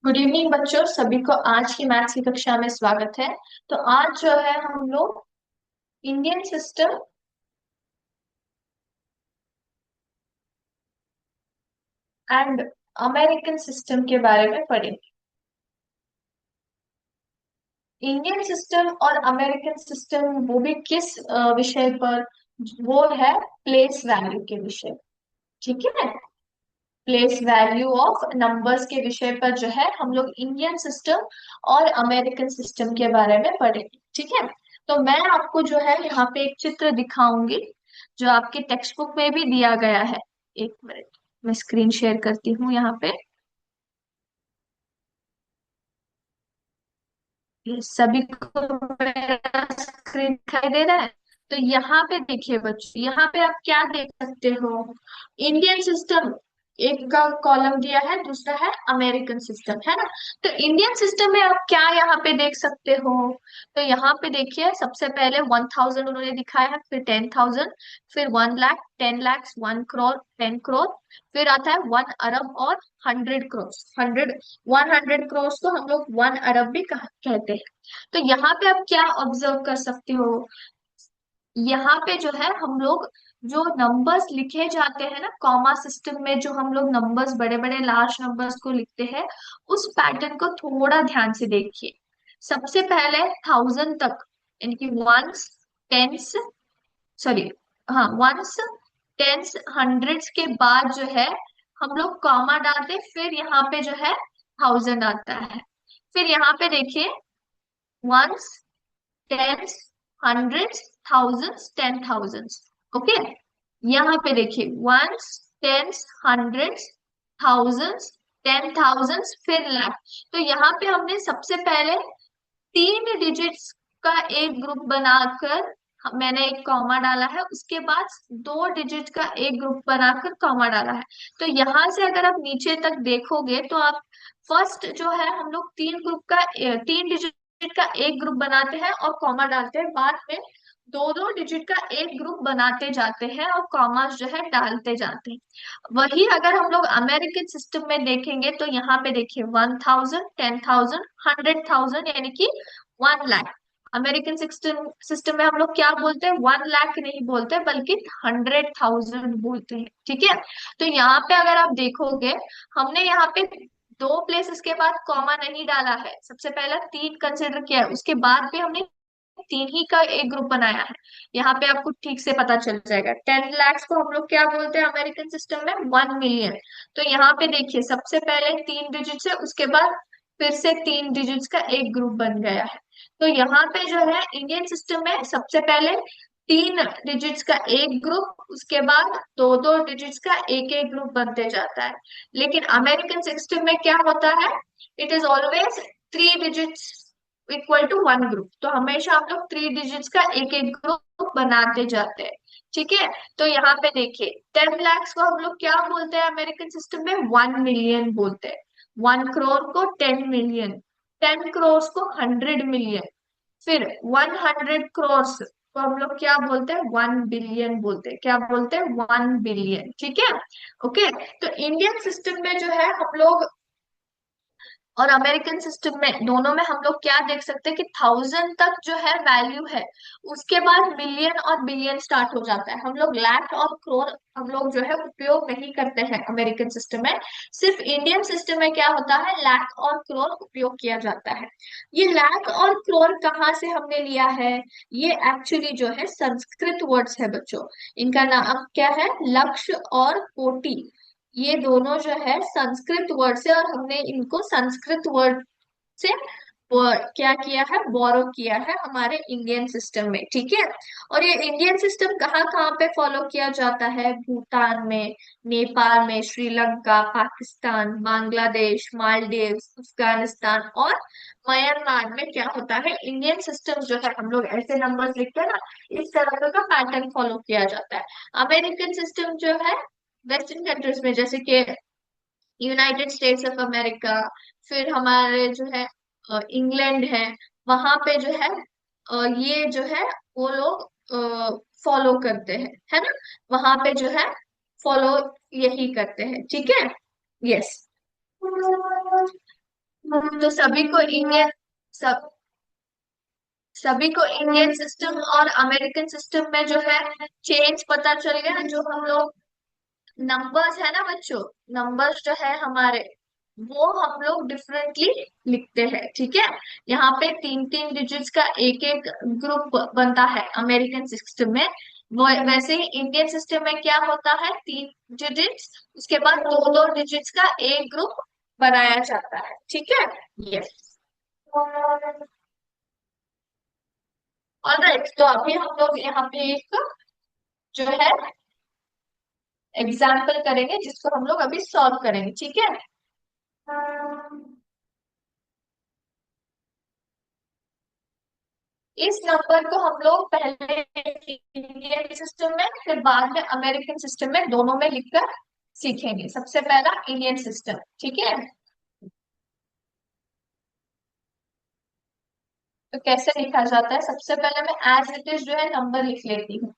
Good evening बच्चों, सभी को आज की मैथ्स की कक्षा में स्वागत है। तो आज जो है हम लोग Indian system and American system के बारे में पढ़ेंगे। इंडियन सिस्टम और अमेरिकन सिस्टम वो भी किस विषय पर? वो है प्लेस वैल्यू के विषय। ठीक है, प्लेस वैल्यू ऑफ नंबर्स के विषय पर जो है हम लोग इंडियन सिस्टम और अमेरिकन सिस्टम के बारे में पढ़ेंगे। ठीक है, तो मैं आपको जो है यहाँ पे एक चित्र दिखाऊंगी जो आपके टेक्स्ट बुक में भी दिया गया है। एक मिनट, मैं स्क्रीन शेयर करती हूँ यहाँ पे। ये सभी को मेरा स्क्रीन दिखाई दे रहा है। तो यहाँ पे देखिए बच्चों, यहाँ पे आप क्या देख सकते हो? इंडियन सिस्टम एक का कॉलम दिया है, दूसरा है अमेरिकन सिस्टम, है ना। तो इंडियन सिस्टम में आप क्या यहाँ पे देख सकते हो? तो यहाँ पे देखिए, सबसे पहले 1000 उन्होंने दिखाया है, फिर 10,000, फिर 1 लाख, 10 लाख, 1 करोड़, 10 करोड़, फिर आता है 1 अरब और 100 करोड़। 100 करोड़ को हम लोग 1 अरब भी कहते हैं। तो यहाँ पे आप क्या ऑब्जर्व कर सकते हो? यहाँ पे जो है हम लोग जो नंबर्स लिखे जाते हैं ना, कॉमा सिस्टम में जो हम लोग नंबर्स, बड़े बड़े लार्ज नंबर्स को लिखते हैं, उस पैटर्न को थोड़ा ध्यान से देखिए। सबसे पहले 1000 तक, यानी कि वंस, टेंस, सॉरी, हाँ, वंस, टेंस, हंड्रेड्स के बाद जो है हम लोग कॉमा डालते, फिर यहाँ पे जो है 1000 आता है। फिर यहाँ पे देखिए, ones, tens, hundreds, thousands, 10,000। Okay, यहाँ पे देखिए, वंस, टेंस, हंड्रेड्स, थाउजेंड्स, 10,000, फिर लाख। तो यहाँ पे हमने सबसे पहले 3 डिजिट्स का एक ग्रुप बनाकर मैंने एक कॉमा डाला है, उसके बाद 2 डिजिट का एक ग्रुप बनाकर कॉमा डाला है। तो यहाँ से अगर आप नीचे तक देखोगे तो आप फर्स्ट जो है हम लोग 3 डिजिट का एक ग्रुप बनाते हैं और कॉमा डालते हैं, बाद में 2 2 डिजिट का एक ग्रुप बनाते जाते हैं और कॉमास जो है डालते जाते हैं। वही अगर हम लोग अमेरिकन सिस्टम में देखेंगे तो यहाँ पे देखिए, 1000, 10,000, 100,000, यानी कि 1 लाख। अमेरिकन सिस्टम सिस्टम में हम लोग क्या बोलते हैं? 1 लाख नहीं बोलते, बल्कि 100,000 बोलते हैं। ठीक है, तो यहाँ पे अगर आप देखोगे, हमने यहाँ पे दो प्लेसेस के बाद कॉमा नहीं डाला है, सबसे पहला 3 कंसिडर किया है, उसके बाद भी हमने 3 ही का एक ग्रुप बनाया है। यहाँ पे आपको ठीक से पता चल जाएगा। 10 लाख को हम लोग क्या बोलते हैं अमेरिकन सिस्टम में? 1 मिलियन। तो यहाँ पे देखिए, सबसे पहले 3 डिजिट है, उसके बाद फिर से 3 डिजिट्स का एक ग्रुप बन गया है। तो यहाँ पे जो है इंडियन सिस्टम में सबसे पहले 3 डिजिट्स का एक ग्रुप, उसके बाद 2 2 डिजिट्स का एक एक ग्रुप बनते जाता है। लेकिन अमेरिकन सिस्टम में क्या होता है? It is always 3 digits equal to 1 group. तो हमेशा हम लोग 3 डिजिट्स का एक एक ग्रुप बनाते जाते हैं। ठीक है, तो यहाँ पे देखिए, 10 लाख को हम लोग क्या बोलते हैं अमेरिकन सिस्टम में? 1 मिलियन बोलते हैं। 1 करोड़ को 10 मिलियन, 10 करोड़ को 100 मिलियन, फिर 100 करोड़ को हम लोग क्या बोलते हैं? 1 बिलियन बोलते हैं। क्या बोलते हैं? 1 बिलियन। ठीक है, ओके। तो इंडियन सिस्टम में जो है हम लोग और अमेरिकन सिस्टम में, दोनों में हम लोग क्या देख सकते हैं कि 1000 तक जो है वैल्यू है, उसके बाद मिलियन और बिलियन स्टार्ट हो जाता है। हम लोग लाख और करोड़ हम लोग जो है उपयोग नहीं करते हैं अमेरिकन सिस्टम में। सिर्फ इंडियन सिस्टम में क्या होता है? लाख और करोड़ उपयोग किया जाता है। ये लाख और करोड़ कहाँ से हमने लिया है? ये एक्चुअली जो है संस्कृत वर्ड्स है बच्चों। इनका नाम क्या है? लक्ष्य और कोटि। ये दोनों जो है संस्कृत वर्ड से, और हमने इनको संस्कृत वर्ड से क्या किया है? बोरो किया है हमारे इंडियन सिस्टम में। ठीक है, और ये इंडियन सिस्टम कहाँ कहाँ पे फॉलो किया जाता है? भूटान में, नेपाल में, श्रीलंका, पाकिस्तान, बांग्लादेश, मालदीव, अफगानिस्तान और म्यांमार में क्या होता है? इंडियन सिस्टम जो है, हम लोग ऐसे नंबर्स लिखते हैं ना, इस तरह का पैटर्न फॉलो किया जाता है। अमेरिकन सिस्टम जो है वेस्टर्न कंट्रीज में, जैसे कि यूनाइटेड स्टेट्स ऑफ अमेरिका, फिर हमारे जो है इंग्लैंड है, वहां पे जो है ये जो है वो लोग फॉलो करते हैं, है ना। वहां पे जो है फॉलो यही करते हैं। ठीक है, यस। तो सब सभी को इंडियन सिस्टम और अमेरिकन सिस्टम में जो है चेंज पता चल गया। जो हम लोग नंबर्स है ना बच्चों, नंबर्स जो है हमारे, वो हम लोग डिफरेंटली लिखते हैं, ठीक है। यहाँ पे तीन तीन डिजिट्स का एक एक ग्रुप बनता है अमेरिकन सिस्टम में। वो वैसे ही इंडियन सिस्टम में क्या होता है, तीन डिजिट्स, उसके बाद दो दो डिजिट्स का एक ग्रुप बनाया जाता है, ठीक है। यस। ऑलराइट, तो अभी हम लोग यहाँ पे एक जो है एग्जाम्पल करेंगे, जिसको हम लोग अभी सॉल्व करेंगे, ठीक है। इस नंबर को हम लोग पहले इंडियन सिस्टम में, फिर बाद में अमेरिकन सिस्टम में, दोनों में लिखकर सीखेंगे। सबसे पहला इंडियन सिस्टम, ठीक है। तो कैसे लिखा जाता है, सबसे पहले मैं एज इट इज जो है नंबर लिख लेती हूँ।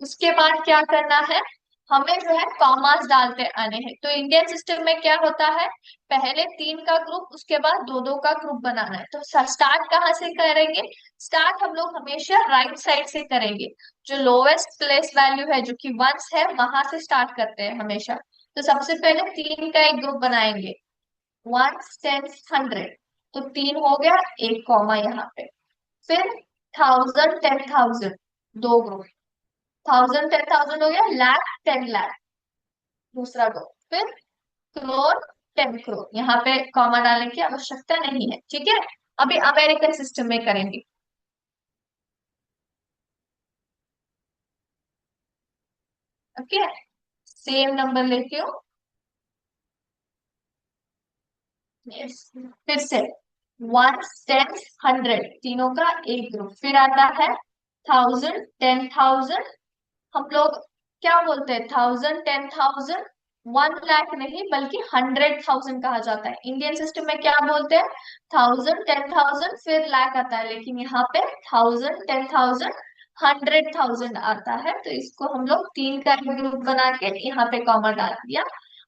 उसके बाद क्या करना है, हमें जो है कॉमास डालते आने हैं। तो इंडियन सिस्टम में क्या होता है, पहले तीन का ग्रुप, उसके बाद दो दो का ग्रुप बनाना है। तो स्टार्ट कहाँ से करेंगे, स्टार्ट हम लोग हमेशा राइट साइड से करेंगे। जो लोएस्ट प्लेस वैल्यू है, जो कि वंस है, वहां से स्टार्ट करते हैं हमेशा। तो सबसे पहले तीन का एक ग्रुप बनाएंगे, वंस टेंस हंड्रेड। तो तीन हो गया, एक कॉमा यहाँ पे। फिर थाउजेंड टेन थाउजेंड, दो ग्रुप, थाउजेंड टेन थाउजेंड हो गया, लाख टेन लाख, दूसरा ग्रुप। फिर क्रोर टेन क्रोर, यहाँ पे कॉमा डालने की आवश्यकता नहीं है, ठीक है। अभी अमेरिकन सिस्टम में करेंगे, ओके। सेम नंबर लेती हूँ। Yes. फिर से वन टेन हंड्रेड, तीनों का एक ग्रुप। फिर आता है थाउजेंड टेन थाउजेंड, हम लोग क्या बोलते हैं, thousand ten thousand, one lakh नहीं बल्कि हंड्रेड थाउजेंड कहा जाता है। इंडियन सिस्टम में क्या बोलते हैं, थाउजेंड टेन थाउजेंड फिर लाख आता है, लेकिन यहाँ पे thousand ten thousand hundred thousand आता है। तो इसको हम लोग तीन का ग्रुप बना के यहाँ पे कॉमा डाल दिया।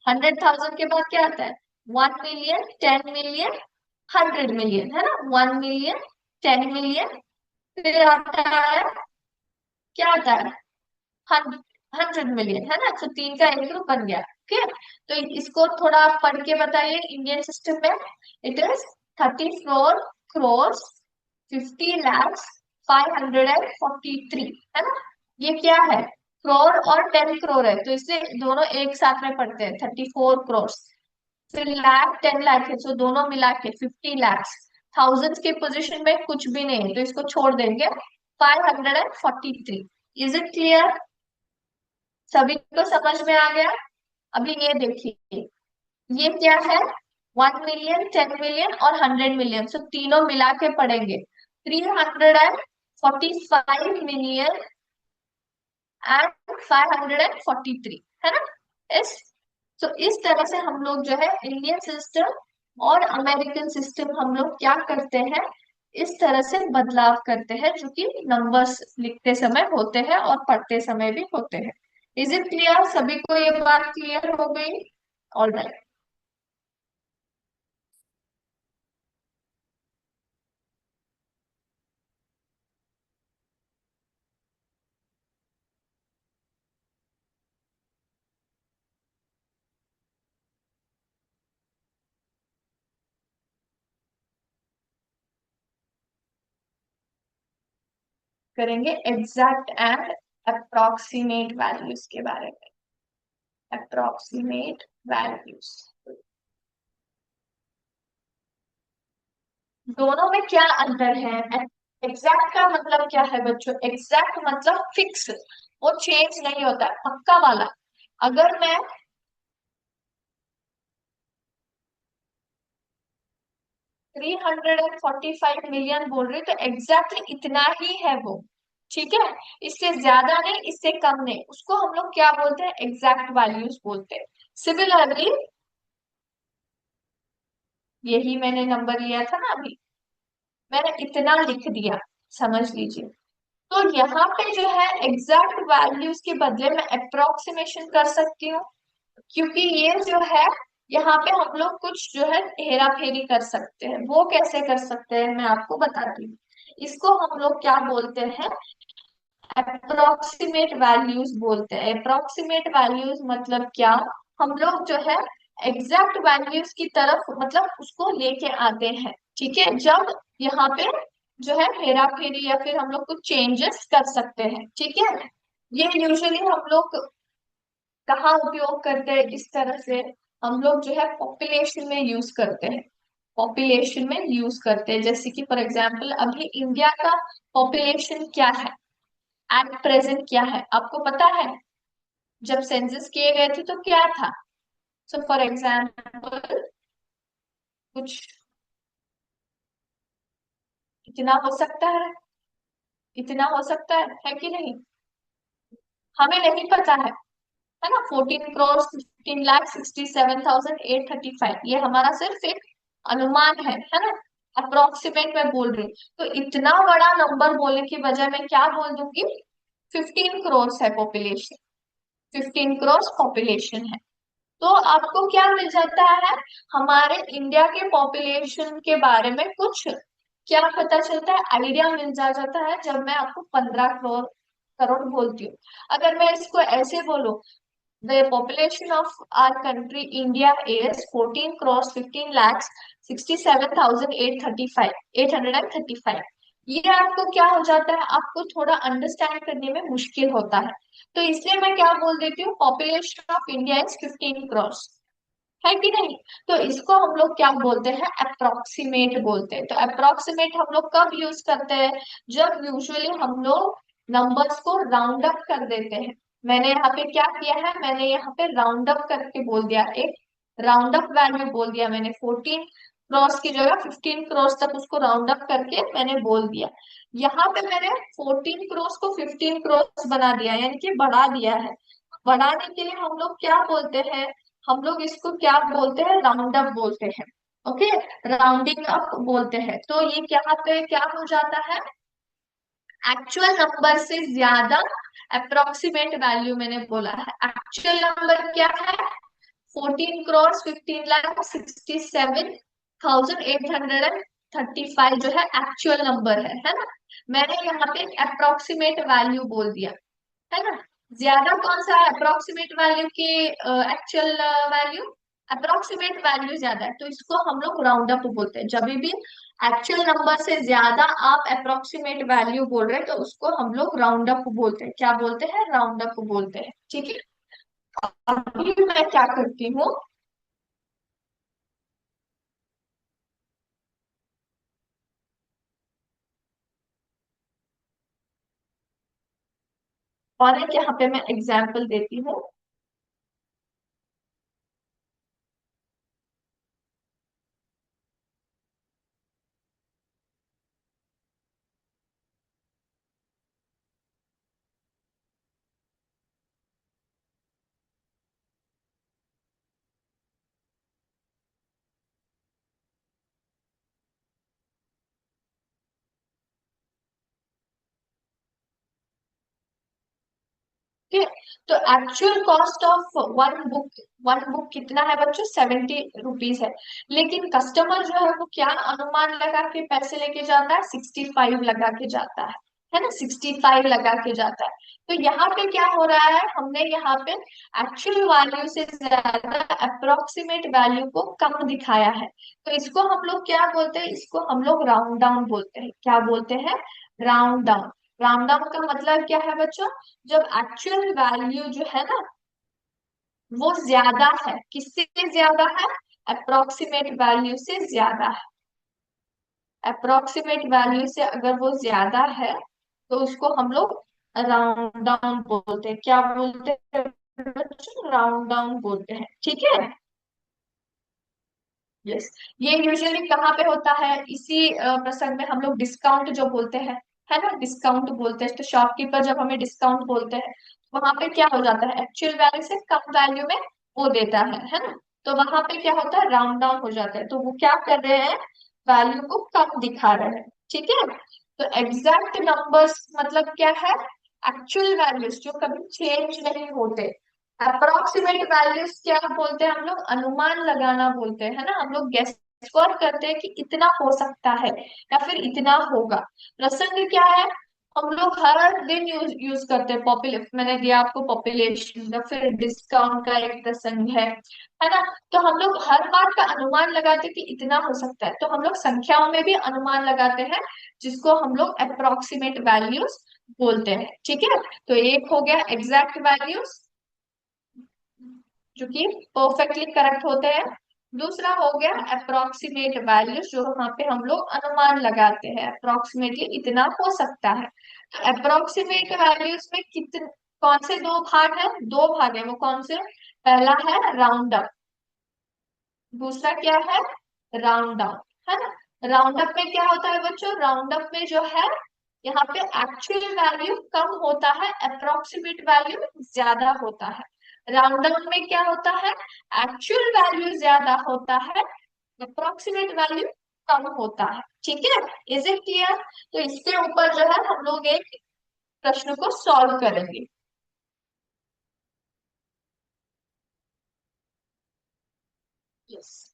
हंड्रेड थाउजेंड के बाद क्या आता है, one million ten million hundred million, है ना, वन मिलियन टेन मिलियन। फिर आता है, क्या आता है, हंड्रेड मिलियन, है ना। तो तीन का एक ग्रुप बन गया, ठीक है। तो इसको थोड़ा आप पढ़ के बताइए इंडियन सिस्टम में। इट इज 34 crores 50 lakhs 543, है ना। ये क्या है, क्रोर और 10 करोड़ है, तो इससे दोनों एक साथ में पढ़ते हैं, 34 crores। फिर लाख 10 लाख है, तो दोनों मिला के 50 lakhs। थाउजेंड की पोजीशन में कुछ भी नहीं है, तो इसको छोड़ देंगे, 543। इज इट क्लियर, सभी को समझ में आ गया। अभी ये देखिए, ये क्या है, वन मिलियन टेन मिलियन और हंड्रेड मिलियन, सो तीनों मिला के पढ़ेंगे, 345 मिलियन एंड 543, है ना। इस तो इस तरह से हम लोग जो है इंडियन सिस्टम और अमेरिकन सिस्टम हम लोग क्या करते हैं, इस तरह से बदलाव करते हैं, जो कि नंबर्स लिखते समय होते हैं और पढ़ते समय भी होते हैं। इज इट क्लियर, सभी को ये बात क्लियर हो गई। ऑल राइट, करेंगे एग्जैक्ट एंड अप्रोक्सीमेट वैल्यूज के बारे में। अप्रोक्सीमेट वैल्यूज, दोनों में क्या अंतर है। एग्जैक्ट का मतलब क्या है बच्चों, एग्जैक्ट मतलब फिक्स, वो चेंज नहीं होता है, पक्का वाला। अगर मैं 345 मिलियन बोल रही हूँ, तो एग्जैक्टली इतना ही है वो, ठीक है। इससे ज्यादा नहीं, इससे कम नहीं, उसको हम लोग क्या बोलते हैं, एग्जैक्ट वैल्यूज बोलते हैं। सिमिलरली, यही मैंने नंबर लिया था ना अभी, मैंने इतना लिख दिया, समझ लीजिए। तो यहाँ पे जो है एग्जैक्ट वैल्यूज के बदले में अप्रोक्सीमेशन कर सकती हूँ, क्योंकि ये जो है यहाँ पे हम लोग कुछ जो है हेरा फेरी कर सकते हैं। वो कैसे कर सकते हैं मैं आपको बताती हूँ। इसको हम लोग क्या बोलते हैं, अप्रोक्सीमेट वैल्यूज बोलते हैं। अप्रोक्सीमेट वैल्यूज मतलब क्या, हम लोग जो है एग्जैक्ट वैल्यूज की तरफ मतलब उसको लेके आते हैं। ठीक है, जब यहाँ पे जो है हेरा फेरी या फिर हम लोग कुछ चेंजेस कर सकते हैं। ठीक है, ये यूजुअली हम लोग कहाँ उपयोग करते हैं इस तरह से, हम लोग जो है पॉपुलेशन में यूज करते हैं। पॉपुलेशन में यूज करते हैं, जैसे कि फॉर एग्जांपल अभी इंडिया का पॉपुलेशन क्या है, एट प्रेजेंट क्या है आपको पता है। जब सेंसस किए गए थे तो क्या था। सो फॉर एग्जाम्पल कुछ इतना हो सकता है, इतना हो सकता है कि नहीं, हमें नहीं पता है ना। 14,15,67,835 ये हमारा सिर्फ एक अनुमान है ना। अप्रोक्सीमेट मैं बोल रही हूँ, तो इतना बड़ा नंबर बोलने की बजाय मैं क्या बोल दूंगी, 15 करोड़ है पॉपुलेशन। 15 करोड़ पॉपुलेशन है। तो आपको क्या मिल जाता है, हमारे इंडिया के पॉपुलेशन के बारे में कुछ क्या पता चलता है, आइडिया मिल जाता है जब मैं आपको 15 करोड़ करोड़ बोलती हूँ। अगर मैं इसको ऐसे बोलूं, the population of our country India is 14 crores 15 lakhs 67,835 835, ये आपको क्या हो जाता है, आपको थोड़ा अंडरस्टैंड करने में मुश्किल होता है। तो इसलिए मैं क्या बोल देती हूँ, population of India is 15 crore, है कि नहीं। तो इसको हम लोग क्या बोलते हैं, अप्रोक्सीमेट बोलते हैं। तो अप्रोक्सीमेट हम लोग कब यूज करते हैं, जब यूजुअली हम लोग नंबर्स को राउंड अप कर देते हैं। मैंने यहाँ पे क्या किया है, मैंने यहाँ पे राउंड अप करके बोल दिया, एक राउंड अप वैल्यू बोल दिया मैंने, 14 करोड़ की जगह 15 करोड़ तक उसको राउंड अप करके मैंने बोल दिया। यहाँ पे मैंने 14 करोड़ को 15 करोड़ बना दिया, यानी कि बढ़ा दिया है। बढ़ाने के लिए हम लोग क्या बोलते हैं, हम लोग इसको क्या बोलते हैं, राउंड अप बोलते हैं। ओके, राउंडिंग अप बोलते हैं। तो ये यहाँ पे क्या हो जाता है, एक्चुअल नंबर से ज्यादा अप्रोक्सीमेट वैल्यू मैंने बोला है। एक्चुअल नंबर क्या है, 14 करोड़ 15 लाख 67,835 जो है एक्चुअल नंबर है ना। मैंने यहाँ पे अप्रोक्सीमेट वैल्यू बोल दिया, है ना। ज्यादा कौन सा है अप्रोक्सीमेट वैल्यू के एक्चुअल वैल्यू, अप्रोक्सीमेट वैल्यू ज्यादा है तो इसको हम लोग राउंड अप बोलते हैं। जब भी एक्चुअल नंबर से ज्यादा आप अप्रोक्सीमेट वैल्यू बोल रहे हैं तो उसको हम लोग राउंड अप बोलते हैं। क्या बोलते हैं, राउंड अप बोलते हैं। ठीक है, अभी मैं क्या करती हूँ, और एक यहाँ पे मैं एग्जाम्पल देती हूँ। ठीक है, तो actual cost of one book कितना है बच्चों, 70 रुपीज है। लेकिन कस्टमर जो है वो क्या अनुमान लगा के पैसे लेके जाता है, 65 लगा के जाता है ना, 65 लगा के जाता है। तो यहाँ पे क्या हो रहा है, हमने यहाँ पे एक्चुअल वैल्यू से ज्यादा अप्रोक्सीमेट वैल्यू को कम दिखाया है। तो इसको हम लोग क्या बोलते हैं, इसको हम लोग राउंड डाउन बोलते हैं। क्या बोलते हैं, राउंड डाउन। राउंड डाउन का मतलब क्या है बच्चों, जब एक्चुअल वैल्यू जो है ना वो ज्यादा है, किससे ज्यादा है, अप्रोक्सीमेट वैल्यू से ज्यादा है। अप्रोक्सीमेट वैल्यू से अगर वो ज्यादा है तो उसको हम लोग राउंड डाउन बोलते हैं। क्या बोलते हैं बच्चों, राउंड डाउन बोलते हैं। ठीक है, यस। ये यूजुअली कहाँ पे होता है, इसी प्रसंग में हम लोग डिस्काउंट जो बोलते हैं, है ना, डिस्काउंट बोलते हैं। तो शॉपकीपर जब हमें डिस्काउंट बोलते हैं वहां पे क्या हो जाता है, एक्चुअल वैल्यू से कम वैल्यू में वो देता है ना। तो वहां पे क्या होता है, राउंड डाउन हो जाता है। तो वो क्या कर रहे हैं, वैल्यू को कम दिखा रहे हैं। ठीक है, तो एग्जैक्ट नंबर्स मतलब क्या है, एक्चुअल वैल्यूज जो कभी चेंज नहीं होते। अप्रोक्सीमेट वैल्यूज क्या बोलते हैं हम लोग, अनुमान लगाना बोलते हैं, है ना, हम लोग गेस वर्क करते हैं कि इतना हो सकता है या फिर इतना होगा। प्रसंग क्या है, हम लोग हर दिन यूज करते हैं, पॉपुलेशन मैंने दिया आपको, पॉपुलेशन या फिर डिस्काउंट का एक प्रसंग है ना। तो हम लोग हर बात का अनुमान लगाते हैं कि इतना हो सकता है, तो हम लोग संख्याओं में भी अनुमान लगाते हैं, जिसको हम लोग अप्रोक्सीमेट वैल्यूज बोलते हैं, ठीक है। तो एक हो गया एग्जैक्ट वैल्यूज, जो कि परफेक्टली करेक्ट होते हैं। दूसरा हो गया अप्रोक्सीमेट वैल्यूज, जो वहां पे हम लोग अनुमान लगाते हैं, अप्रोक्सीमेटली इतना हो सकता है। तो अप्रोक्सीमेट वैल्यूज में कितने, कौन से दो भाग है, दो भाग है, वो कौन से, पहला है राउंड अप, दूसरा क्या है, राउंड डाउन, है ना। राउंड अप में क्या होता है बच्चों, राउंड अप में जो है यहाँ पे एक्चुअल वैल्यू कम होता है, अप्रोक्सीमेट वैल्यू ज्यादा होता है। राउंड डाउन में क्या होता है, एक्चुअल वैल्यू ज्यादा होता है, अप्रोक्सीमेट वैल्यू कम होता है, ठीक है। Is it clear. तो इसके ऊपर जो है हम लोग एक प्रश्न को सॉल्व करेंगे। Yes.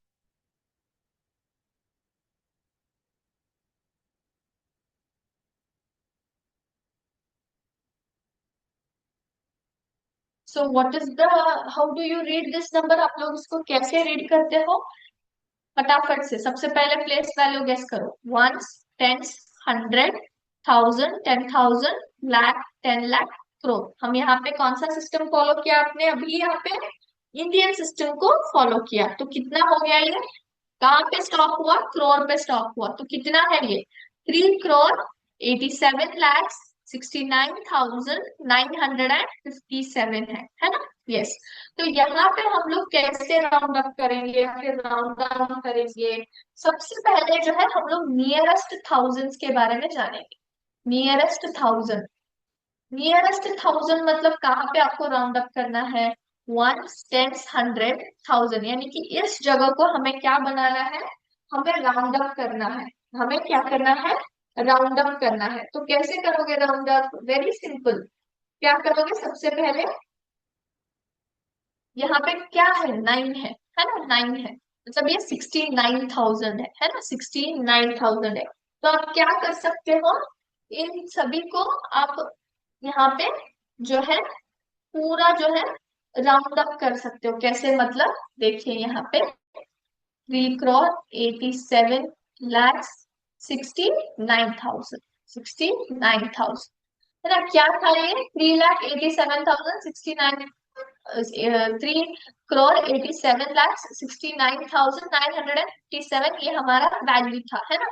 So what is the, how do you read this number, आप लोग इसको कैसे रीड करते हो, फटाफट से सबसे पहले प्लेस वैल्यू गेस करो, ones, tens, hundred, thousand, 10,000, lakh, 10 lakh, crore. हम यहाँ पे कौन सा सिस्टम फॉलो किया आपने, अभी यहाँ पे इंडियन सिस्टम को फॉलो किया, तो कितना हो गया ये, कहाँ पे स्टॉप हुआ, करोड़ पे स्टॉप हुआ, तो कितना है ये, 3,87,69,957 है ना। यस। तो यहाँ पे हम लोग कैसे राउंड अप करेंगे या फिर राउंड डाउन करेंगे, सबसे पहले जो है हम लोग नियरेस्ट थाउजेंड्स के बारे में जानेंगे। नियरेस्ट थाउजेंड, नियरेस्ट थाउजेंड मतलब कहाँ पे आपको राउंड अप करना है, वन, टेंस, हंड्रेड, थाउजेंड, यानी कि इस जगह को हमें क्या बनाना है, हमें राउंड अप करना है, हमें क्या करना है, राउंड अप करना है। तो कैसे करोगे राउंड अप, वेरी सिंपल, क्या करोगे सबसे पहले, यहाँ पे क्या है, नाइन है ना, नाइन है, मतलब ये 69,000 है ना, 69,000 है। तो आप क्या कर सकते हो, इन सभी को आप यहाँ पे जो है पूरा जो है राउंड अप कर सकते हो, कैसे मतलब, देखिए यहाँ पे 3,87,00,000, 69,000, 69,000 है ना, क्या था ये, 3,87,069, 3,87,00,69,957, ये हमारा वैल्यू था, है ना।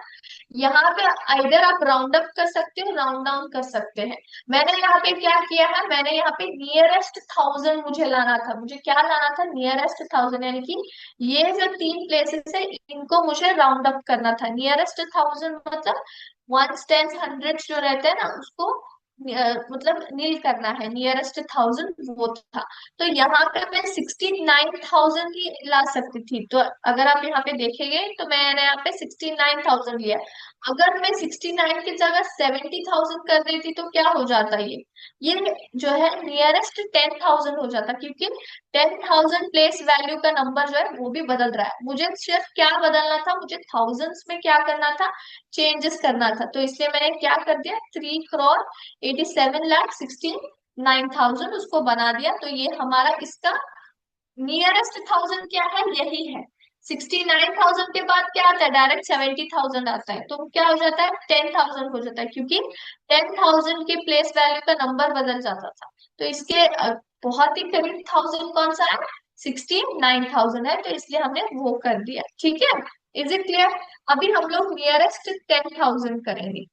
यहाँ पे आइदर आप राउंड अप कर सकते हो, राउंड डाउन कर सकते हैं। मैंने यहाँ पे क्या किया है, मैंने यहाँ पे नियरेस्ट थाउजेंड मुझे लाना था, मुझे क्या लाना था, नियरेस्ट थाउजेंड, यानी कि ये जो तीन प्लेसेस है इनको मुझे राउंड अप करना था। नियरेस्ट थाउजेंड मतलब वंस, टेंस, हंड्रेड जो रहते हैं ना उसको मतलब नील करना है, नियरेस्ट थाउजेंड वो था। तो यहाँ पे मैं 69,000 ही ला सकती थी, तो अगर आप यहाँ पे देखेंगे तो मैंने यहाँ पे 69,000 लिया। अगर मैं 69 की जगह 70,000 कर देती तो क्या हो जाता ये जो है नियरेस्ट 10,000 हो जाता, क्योंकि 10,000 प्लेस वैल्यू का नंबर जो है वो भी बदल रहा है, मुझे सिर्फ क्या बदलना था, मुझे थाउजेंड्स में क्या करना था, चेंजेस करना था। तो इसलिए मैंने क्या कर दिया, 3,87,69,000 उसको बना दिया। तो ये हमारा इसका नियरेस्ट थाउजेंड क्या है, यही है। 69,000 के बाद क्या आता है, डायरेक्ट 70,000 आता है, तो क्या हो जाता है, 10,000 हो जाता है, क्योंकि 10,000 के प्लेस वैल्यू का नंबर बदल जाता था। तो इसके बहुत ही करीब थाउजेंड कौन सा है, 69,000 है, तो इसलिए हमने वो कर दिया, ठीक है। Is it clear. अभी हम लोग नियरेस्ट 10,000 करेंगे।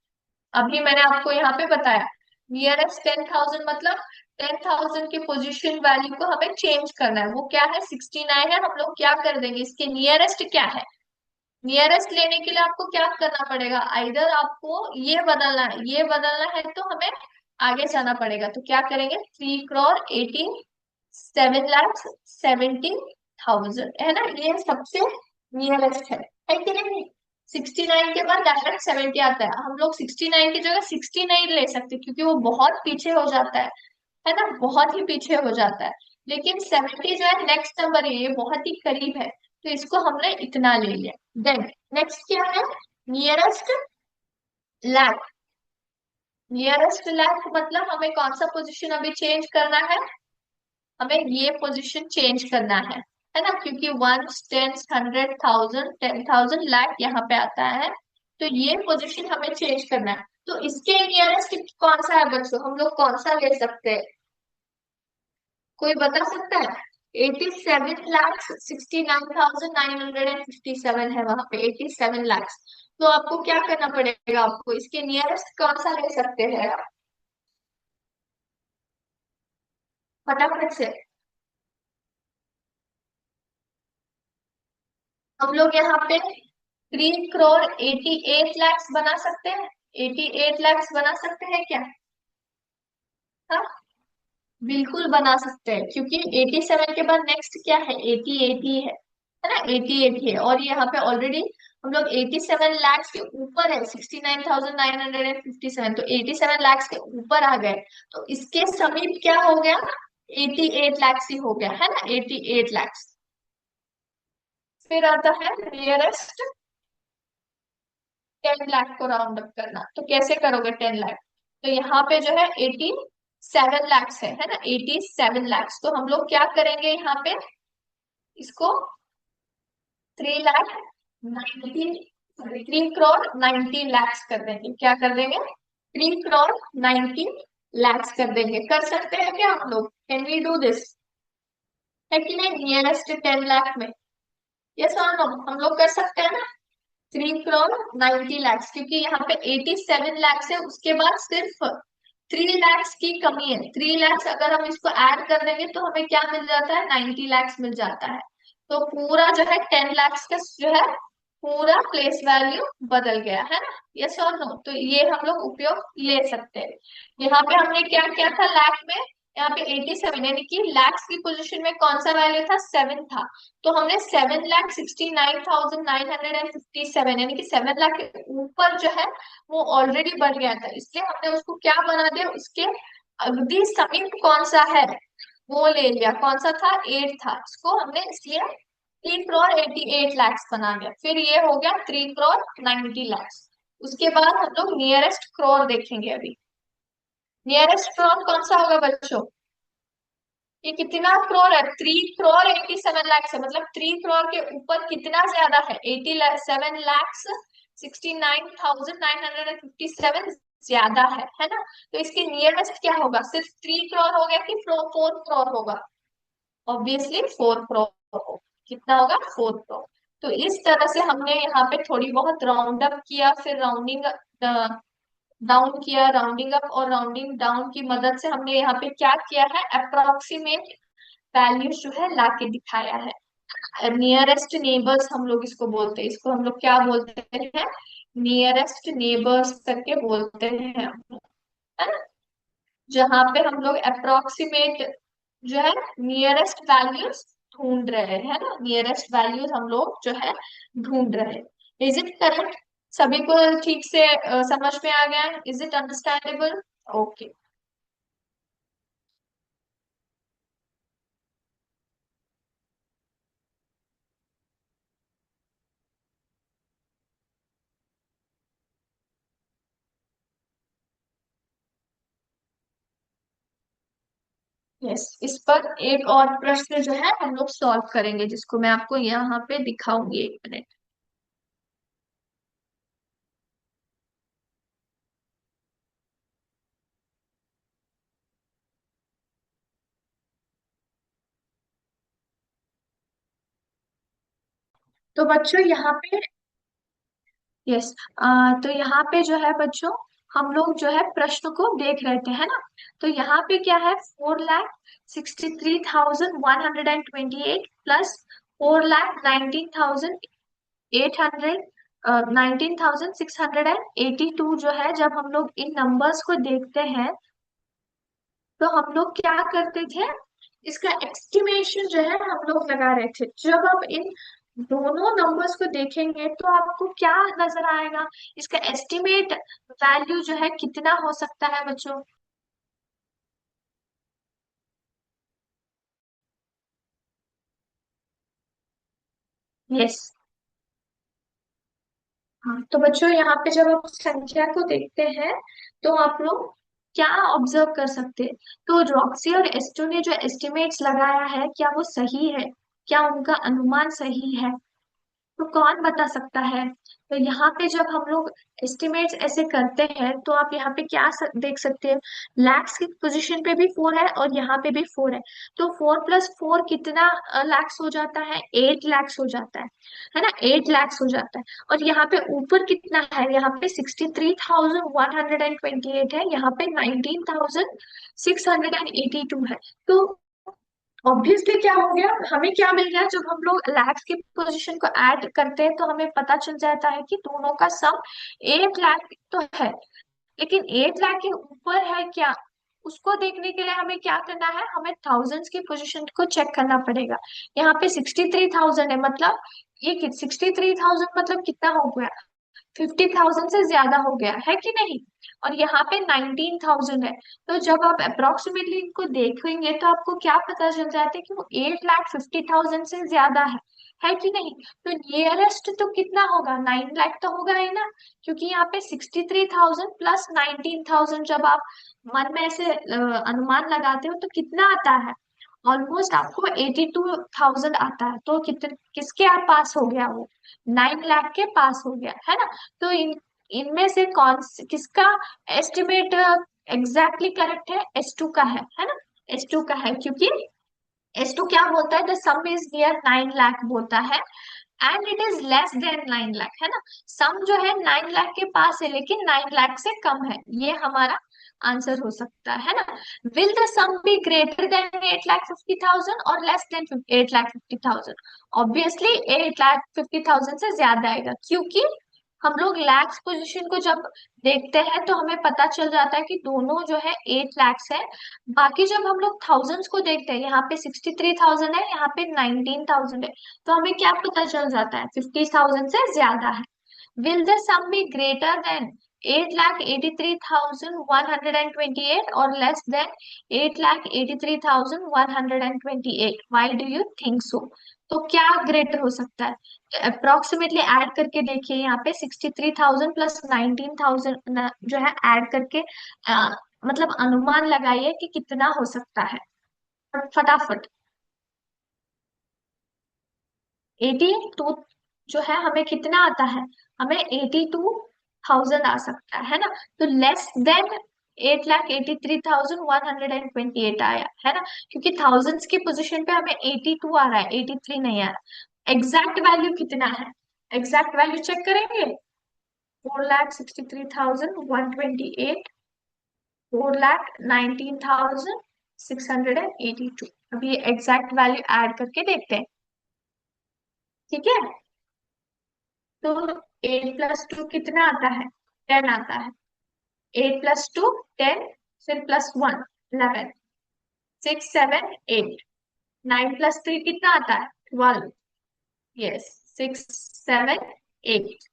अभी मैंने आपको यहाँ पे बताया, नियरेस्ट 10,000 मतलब 10,000 की पोजीशन वैल्यू को हमें चेंज करना है, वो क्या है, 69 है, हम लोग क्या कर देंगे, इसके नियरेस्ट क्या है, नियरेस्ट लेने के लिए आपको क्या करना पड़ेगा, आइदर आपको ये बदलना है, ये बदलना है तो हमें आगे जाना पड़ेगा, तो क्या करेंगे, 3,87,70,000 है ना, ये सबसे नियरेस्ट है कि नहीं। 69 के बाद डायरेक्ट 70 आता है, हम लोग 69 की जगह 60 नहीं ले सकते, क्योंकि वो बहुत पीछे हो जाता है ना, बहुत ही पीछे हो जाता है। लेकिन 70 जो है नेक्स्ट नंबर है, ये बहुत ही करीब है, तो इसको हमने इतना ले लिया। देन नेक्स्ट क्या है, नियरेस्ट लैक। नियरेस्ट लैक मतलब हमें कौन सा पोजीशन अभी चेंज करना है, हमें ये पोजीशन चेंज करना है ना, क्योंकि one, tens, hundred, thousand, 10,000, lakh यहाँ पे आता है, तो ये पोजीशन हमें चेंज करना है। तो इसके नियरेस्ट कौन सा है बच्चों, हम लोग कौन सा ले सकते हैं, कोई बता सकता है? 87,69,957 है वहां पे, 87 लाख। तो आपको क्या करना पड़ेगा, आपको इसके नियरेस्ट कौन सा ले सकते हैं आप, फटाफट से। हम लोग यहाँ पे 3 करोड़ 88 लाख बना सकते हैं, 88 लाख बना सकते हैं क्या? हाँ, बिल्कुल बना सकते हैं, क्योंकि 87 के बाद नेक्स्ट क्या है, 88 है ना, 88 है, और यहाँ पे ऑलरेडी हम लोग 87 लाख के ऊपर है, 69,957, तो 87 लाख के ऊपर आ गए, तो इसके समीप क्या हो गया, 88 लाख ही हो गया है ना, 88 लाख। फिर आता है नियरेस्ट 10 लाख को राउंड अप करना, तो कैसे करोगे 10 लाख, तो यहाँ पे जो है 87 लाख है ना, 87 लाख, तो हम लोग क्या करेंगे यहाँ पे, इसको 3 लाख 90, 3 करोड़ 90 लाख कर देंगे, क्या कर देंगे, 3 करोड़ 90 लाख कर देंगे। कर सकते हैं क्या हम लोग, कैन वी डू दिस, है कि नहीं, नियरेस्ट 10 लाख में, यस और नो, हम लोग कर सकते हैं ना, 3 करोड़ 90 लाख, क्योंकि यहाँ पे 87 लाख है, उसके बाद सिर्फ 3 लाख की कमी है, 3 लाख अगर हम इसको ऐड कर देंगे तो हमें क्या मिल जाता है, 90 लाख मिल जाता है। तो पूरा जो है 10 लाख का जो है पूरा प्लेस वैल्यू बदल गया है ना, यस और नो, तो ये हम लोग उपयोग ले सकते हैं। यहाँ पे हमने क्या किया था लाख में, यहाँ पे 87 यानी कि लैक्स की पोजीशन में कौन सा वैल्यू था, 7 था, तो हमने 7,69,957 यानी कि 7 लाख के ऊपर जो है वो ऑलरेडी बढ़ गया था, इसलिए हमने उसको क्या बना दिया, उसके अगदी समीप कौन सा है वो ले लिया, कौन सा था, 8 था, इसको हमने इसलिए 3 करोड़ 88 लाख बना दिया। फिर ये हो गया 3 करोड़ 90 लाख। उसके बाद हम लोग नियरेस्ट क्रॉर देखेंगे अभी, नियरेस्ट क्रॉर कौन सा होगा बच्चों, ये कितना करोड़ है, 3 करोड़ 87 लाख है, मतलब 3 करोड़ के ऊपर कितना ज्यादा है, 87,69,957 ज्यादा है ना, तो इसके नियरेस्ट क्या होगा, सिर्फ 3 करोड़ हो गया कि 4 करोड़ होगा, ऑब्वियसली 4 करोड़ होगा, कितना होगा, 4 करोड़। तो इस तरह से हमने यहाँ पे थोड़ी बहुत राउंड अप किया, फिर राउंडिंग डाउन किया, राउंडिंग अप और राउंडिंग डाउन की मदद से हमने यहाँ पे क्या किया है, अप्रोक्सीमेट वैल्यूज जो है लाके दिखाया है। नियरेस्ट नेबर्स हम लोग इसको बोलते हैं, इसको हम लोग क्या बोलते हैं, नियरेस्ट नेबर्स करके बोलते हैं हम लोग, है ना, जहाँ पे हम लोग अप्रोक्सीमेट जो है नियरेस्ट वैल्यूज ढूंढ रहे हैं ना, नियरेस्ट वैल्यूज हम लोग जो है ढूंढ रहे हैं। इज इट करेक्ट, सभी को ठीक से समझ में आ गया, is it understandable, okay. Yes, इस पर एक और प्रश्न जो है हम लोग सॉल्व करेंगे, जिसको मैं आपको यहाँ पे दिखाऊंगी, 1 मिनट। तो बच्चों यहाँ पे, यस, तो यहाँ पे जो है बच्चों, हम लोग जो है प्रश्न को देख रहे थे, है ना, तो यहाँ पे क्या है, 4,63,128 प्लस 4,19,800, 19,682 जो है, जब हम लोग इन नंबर्स को देखते हैं तो हम लोग क्या करते थे, इसका एस्टिमेशन जो है हम लोग लगा रहे थे। जब आप इन दोनों नंबर्स को देखेंगे तो आपको क्या नजर आएगा, इसका एस्टिमेट वैल्यू जो है कितना हो सकता है बच्चों? यस। हाँ तो बच्चों यहाँ पे जब आप संख्या को देखते हैं तो आप लोग क्या ऑब्जर्व कर सकते हैं? तो रॉक्सी और एस्टो ने जो एस्टिमेट्स लगाया है क्या वो सही है? क्या उनका अनुमान सही है? तो कौन बता सकता है? तो यहाँ पे जब हम लोग एस्टिमेट्स ऐसे करते हैं तो आप यहाँ पे क्या देख सकते हैं? लैक्स की पोजीशन पे भी 4 है और यहाँ पे भी 4 है। तो 4 + 4 कितना लैक्स हो जाता है? 8 लैक्स हो जाता है ना? 8 लैक्स हो जाता है। और यहाँ पे ऊपर कितना है? यहाँ पे 63,128 है, यहाँ पे 19,682 है। तो ऑब्वियसली क्या हो गया, हमें क्या मिल गया? जब हम लोग लैक्स की पोजीशन को ऐड करते हैं तो हमें पता चल जाता है कि दोनों का सम 8 लाख तो है। लेकिन 8 लाख के ऊपर है क्या, उसको देखने के लिए हमें क्या करना है? हमें थाउजेंड्स की पोजीशन को चेक करना पड़ेगा। यहाँ पे 63,000 है, मतलब ये 63,000 मतलब कितना हो गया? 50,000 से ज्यादा हो गया है कि नहीं? और यहाँ पे 19,000 है। तो जब आप अप्रोक्सीमेटली इनको देखेंगे तो आपको क्या पता चल जाता है कि वो 8,50,000 से ज्यादा है कि नहीं? तो नियरेस्ट तो कितना होगा? 9 लाख तो होगा ही ना, क्योंकि यहाँ पे 63,000 प्लस 19,000 जब आप मन में ऐसे अनुमान लगाते हो तो कितना आता है? ऑलमोस्ट आपको 82,000 आता है। तो कितने किसके पास हो गया वो? 9 लाख के पास हो गया है ना? तो इनमें से किसका एस्टिमेट एग्जैक्टली करेक्ट है? S2 का है ना? S2 का है, क्योंकि S2 क्या बोलता है? The some is near 9 lakh बोलता है and it is less than 9 lakh, है ना? सम जो है 9 लाख के पास है लेकिन 9 लाख से कम है, ये हमारा आंसर हो सकता है ना? Will the sum be greater than 8,50,000 और लेस देन 8,50,000? ऑब्वियसली 8,50,000 से ज्यादा आएगा, क्योंकि हम लोग लैक्स पोजीशन को जब देखते हैं तो हमें पता चल जाता है कि दोनों जो है 8 लैक्स है। बाकी जब हम लोग थाउजेंड्स को देखते हैं, यहाँ पे 63,000 है, यहाँ पे 19,000 है, तो हमें क्या पता चल जाता है? 50,000 से ज्यादा है। Will the sum be greater than 8,83,128 or less than 8,83,128? Why do you think so? तो क्या ग्रेटर हो सकता है? अप्रोक्सीमेटली ऐड करके देखिए, यहाँ पे 63,000 प्लस 19,000 जो है ऐड करके मतलब अनुमान लगाइए कि कितना हो सकता है। फटाफट। 82 जो है हमें कितना आता है? हमें 82,000 आ सकता है ना? तो लेस देन 8,83,128 आया है ना, क्योंकि थाउजेंड्स की पोजीशन पे हमें 82 आ रहा है, 83 नहीं आ रहा। एग्जैक्ट वैल्यू कितना है? एग्जैक्ट वैल्यू चेक करेंगे। 4,63,128, 4,19,682। अभी एग्जैक्ट वैल्यू ऐड करके देखते हैं, ठीक है? तो 8 + 2 कितना आता है? 10 आता है। 8 + 2 10, फिर +1 11, 6 7 8। 9 + 3 कितना आता है? 12। यस, 6 7 8।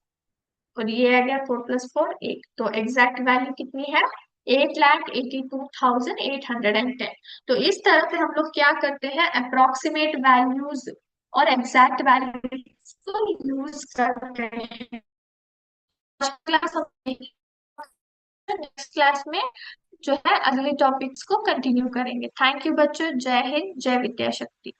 और ये आ गया 4 + 4 8। तो एग्जैक्ट वैल्यू कितनी है? 8,82,810। तो इस तरह से हम लोग क्या करते हैं? अप्रोक्सीमेट वैल्यूज और एग्जैक्ट वैल्यूज को यूज करते हैं। क्लास नेक्स्ट क्लास में जो है अगले टॉपिक्स को कंटिन्यू करेंगे। थैंक यू बच्चों। जय हिंद, जय विद्या शक्ति।